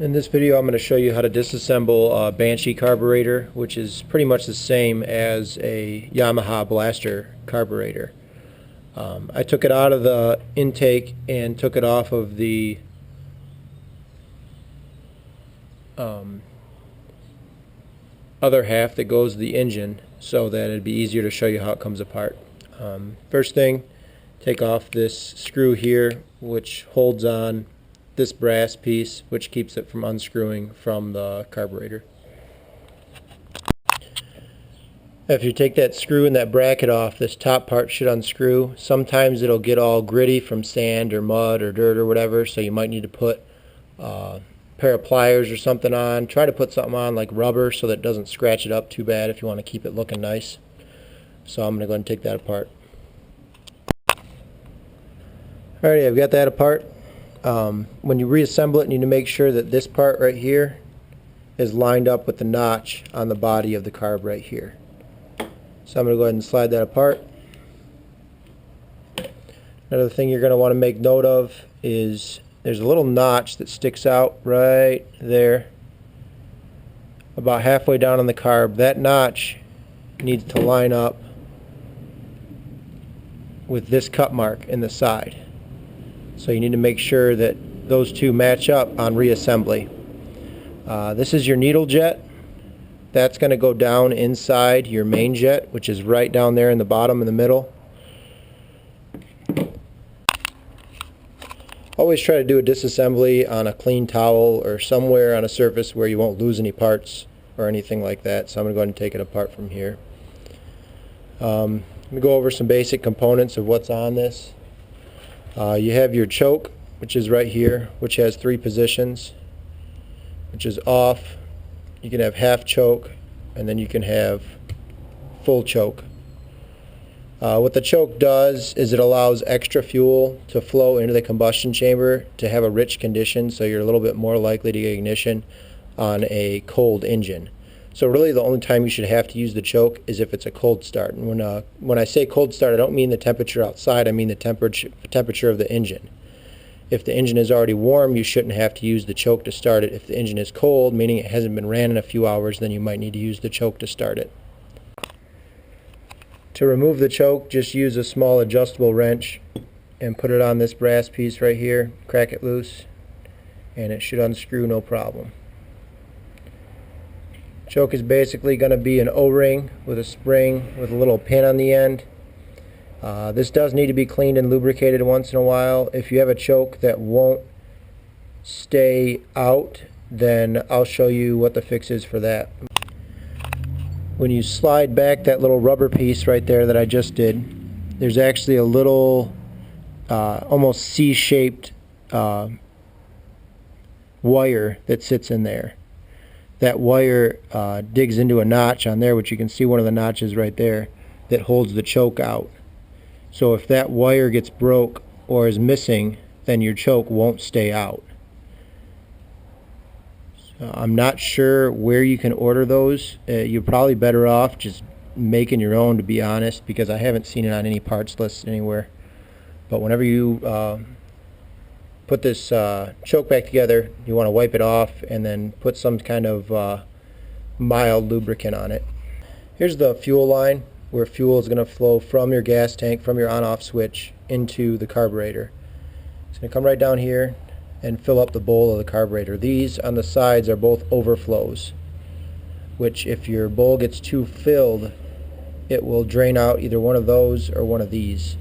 In this video I'm going to show you how to disassemble a Banshee carburetor, which is pretty much the same as a Yamaha Blaster carburetor. I took it out of the intake and took it off of the other half that goes to the engine so that it'd be easier to show you how it comes apart. First thing, take off this screw here which holds on this brass piece, which keeps it from unscrewing from the carburetor. If you take that screw and that bracket off, this top part should unscrew. Sometimes it'll get all gritty from sand or mud or dirt or whatever, so you might need to put a pair of pliers or something on. Try to put something on like rubber so that it doesn't scratch it up too bad if you want to keep it looking nice. So I'm going to go ahead and take that apart. Alrighty, I've got that apart. When you reassemble it, you need to make sure that this part right here is lined up with the notch on the body of the carb right here. So I'm going to go ahead and slide that apart. Another thing you're going to want to make note of is there's a little notch that sticks out right there about halfway down on the carb. That notch needs to line up with this cut mark in the side. So you need to make sure that those two match up on reassembly. This is your needle jet. That's going to go down inside your main jet, which is right down there in the bottom in the middle. Always try to do a disassembly on a clean towel or somewhere on a surface where you won't lose any parts or anything like that. So I'm going to go ahead and take it apart from here. Let me go over some basic components of what's on this. You have your choke, which is right here, which has 3 positions, which is off. You can have half choke, and then you can have full choke. What the choke does is it allows extra fuel to flow into the combustion chamber to have a rich condition, so you're a little bit more likely to get ignition on a cold engine. So really the only time you should have to use the choke is if it's a cold start. And when I say cold start, I don't mean the temperature outside, I mean the temperature of the engine. If the engine is already warm, you shouldn't have to use the choke to start it. If the engine is cold, meaning it hasn't been ran in a few hours, then you might need to use the choke to start it. To remove the choke, just use a small adjustable wrench and put it on this brass piece right here, crack it loose, and it should unscrew no problem. Choke is basically going to be an O-ring with a spring with a little pin on the end. This does need to be cleaned and lubricated once in a while. If you have a choke that won't stay out, then I'll show you what the fix is for that. When you slide back that little rubber piece right there that I just did, there's actually a little almost C-shaped wire that sits in there. That wire digs into a notch on there, which you can see one of the notches right there that holds the choke out. So if that wire gets broke or is missing, then your choke won't stay out. So I'm not sure where you can order those. You're probably better off just making your own, to be honest, because I haven't seen it on any parts list anywhere. But whenever you put this choke back together, you want to wipe it off and then put some kind of mild lubricant on it. Here's the fuel line where fuel is going to flow from your gas tank, from your on-off switch, into the carburetor. It's going to come right down here and fill up the bowl of the carburetor. These on the sides are both overflows, which if your bowl gets too filled, it will drain out either one of those or one of these,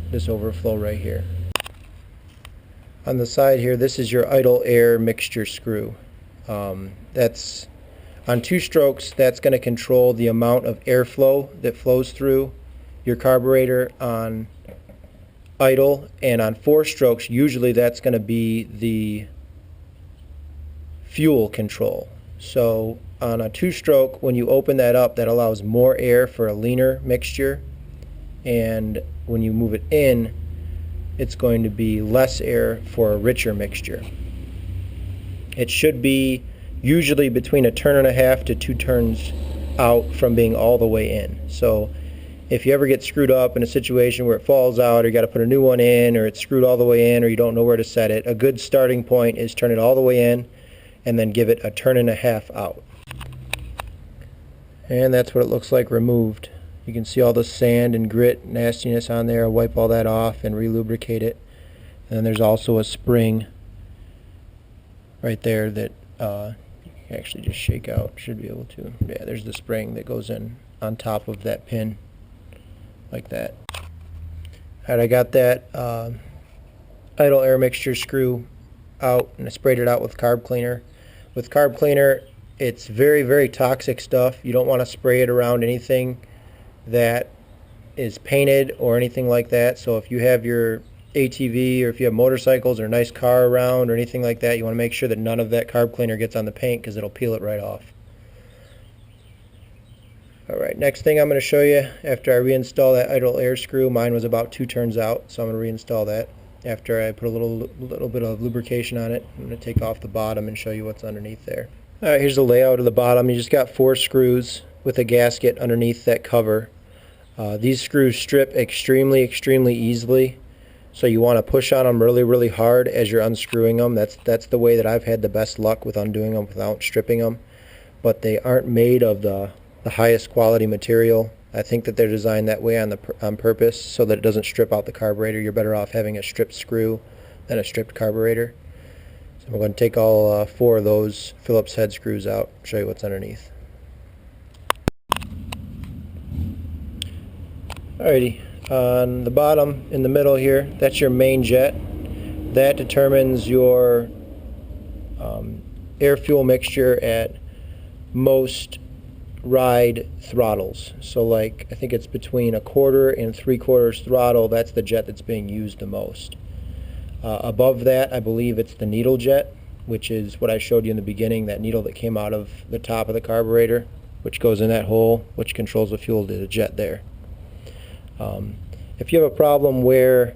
this overflow right here. On the side here, this is your idle air mixture screw. That's on 2 strokes, that's going to control the amount of airflow that flows through your carburetor on idle, and on 4 strokes, usually that's going to be the fuel control. So on a 2-stroke, when you open that up, that allows more air for a leaner mixture, and when you move it in, it's going to be less air for a richer mixture. It should be usually between 1.5 turns to 2 turns out from being all the way in. So if you ever get screwed up in a situation where it falls out, or you got to put a new one in, or it's screwed all the way in, or you don't know where to set it, a good starting point is turn it all the way in and then give it a turn and a half out. And that's what it looks like removed. You can see all the sand and grit nastiness on there. I'll wipe all that off and re-lubricate it. And then there's also a spring right there that you can actually just shake out. Should be able to. Yeah, there's the spring that goes in on top of that pin like that. Alright, I got that idle air mixture screw out, and I sprayed it out with carb cleaner. With carb cleaner, it's very, very toxic stuff. You don't want to spray it around anything that is painted or anything like that. So if you have your ATV or if you have motorcycles or a nice car around or anything like that, you want to make sure that none of that carb cleaner gets on the paint because it'll peel it right off. Alright, next thing I'm going to show you after I reinstall that idle air screw. Mine was about 2 turns out, so I'm going to reinstall that. After I put a little bit of lubrication on it, I'm going to take off the bottom and show you what's underneath there. Alright, here's the layout of the bottom. You just got 4 screws with a gasket underneath that cover. These screws strip extremely easily, so you want to push on them really hard as you're unscrewing them. That's the way that I've had the best luck with undoing them without stripping them. But they aren't made of the highest quality material. I think that they're designed that way on purpose so that it doesn't strip out the carburetor. You're better off having a stripped screw than a stripped carburetor. So I'm going to take all 4 of those Phillips head screws out, show you what's underneath. Alrighty, on the bottom in the middle here, that's your main jet. That determines your air-fuel mixture at most ride throttles. So like, I think it's between 1/4 and 3/4 throttle, that's the jet that's being used the most. Above that, I believe it's the needle jet, which is what I showed you in the beginning, that needle that came out of the top of the carburetor, which goes in that hole, which controls the fuel to the jet there. If you have a problem where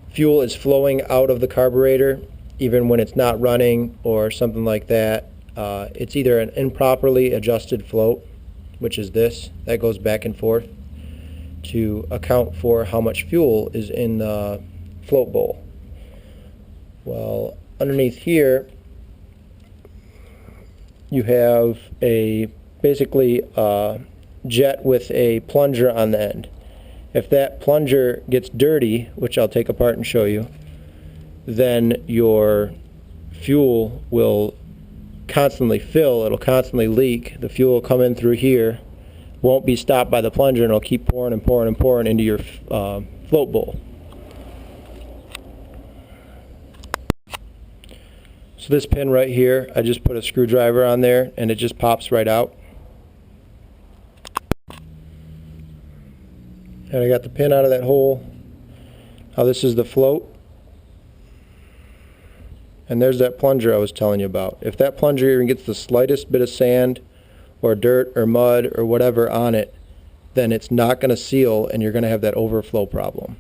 fuel is flowing out of the carburetor, even when it's not running or something like that, it's either an improperly adjusted float, which is this, that goes back and forth to account for how much fuel is in the float bowl. Well, underneath here, you have basically a jet with a plunger on the end. If that plunger gets dirty, which I'll take apart and show you, then your fuel will constantly fill, it'll constantly leak. The fuel will come in through here, won't be stopped by the plunger, and it'll keep pouring and pouring and pouring into your float bowl. So this pin right here, I just put a screwdriver on there and it just pops right out. And I got the pin out of that hole. Now this is the float. And there's that plunger I was telling you about. If that plunger even gets the slightest bit of sand or dirt or mud or whatever on it, then it's not going to seal and you're going to have that overflow problem.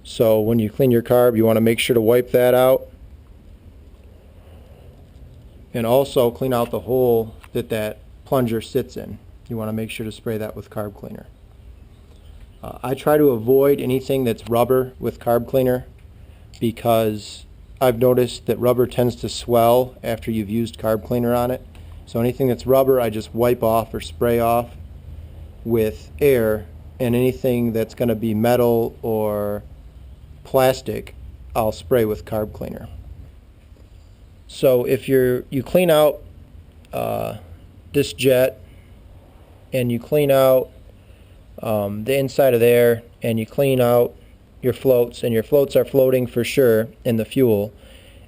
So when you clean your carb, you want to make sure to wipe that out. And also clean out the hole that plunger sits in. You want to make sure to spray that with carb cleaner. I try to avoid anything that's rubber with carb cleaner because I've noticed that rubber tends to swell after you've used carb cleaner on it. So anything that's rubber, I just wipe off or spray off with air, and anything that's going to be metal or plastic, I'll spray with carb cleaner. So if you clean out this jet and you clean out the inside of there, and you clean out your floats, and your floats are floating for sure in the fuel,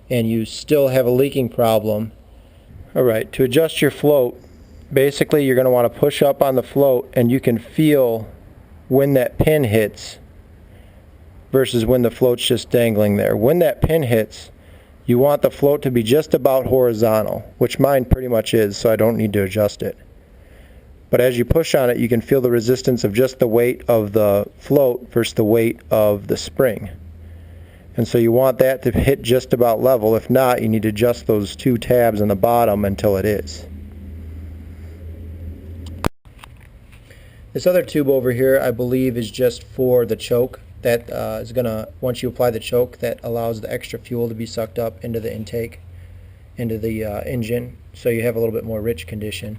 and you still have a leaking problem. Alright, to adjust your float, basically you're going to want to push up on the float, and you can feel when that pin hits versus when the float's just dangling there. When that pin hits, you want the float to be just about horizontal, which mine pretty much is, so I don't need to adjust it. But as you push on it, you can feel the resistance of just the weight of the float versus the weight of the spring. And so you want that to hit just about level. If not, you need to adjust those 2 tabs on the bottom until it is. This other tube over here, I believe, is just for the choke. That is going to, once you apply the choke, that allows the extra fuel to be sucked up into the intake into the engine, so you have a little bit more rich condition.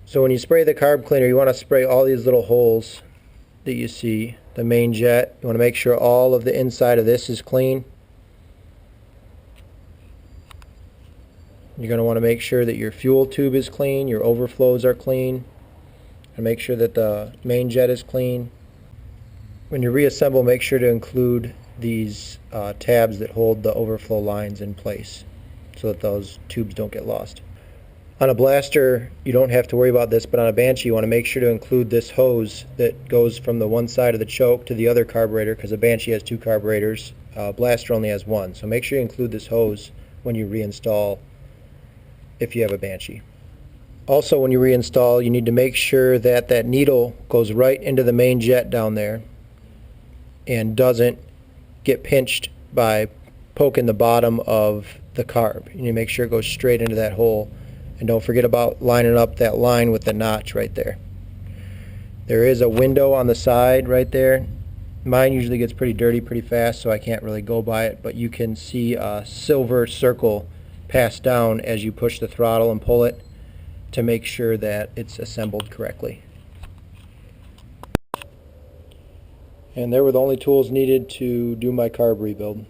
So when you spray the carb cleaner, you want to spray all these little holes that you see. The main jet, you want to make sure all of the inside of this is clean. You're going to want to make sure that your fuel tube is clean, your overflows are clean, and make sure that the main jet is clean. When you reassemble, make sure to include these tabs that hold the overflow lines in place so that those tubes don't get lost. On a Blaster, you don't have to worry about this, but on a Banshee, you want to make sure to include this hose that goes from the one side of the choke to the other carburetor, because a Banshee has 2 carburetors. Blaster only has 1. So make sure you include this hose when you reinstall if you have a Banshee. Also, when you reinstall, you need to make sure that that needle goes right into the main jet down there and doesn't get pinched by poking the bottom of the carb. You need to make sure it goes straight into that hole. And don't forget about lining up that line with the notch right there. There is a window on the side right there. Mine usually gets pretty dirty pretty fast, so I can't really go by it, but you can see a silver circle pass down as you push the throttle and pull it to make sure that it's assembled correctly. And there were the only tools needed to do my carb rebuild.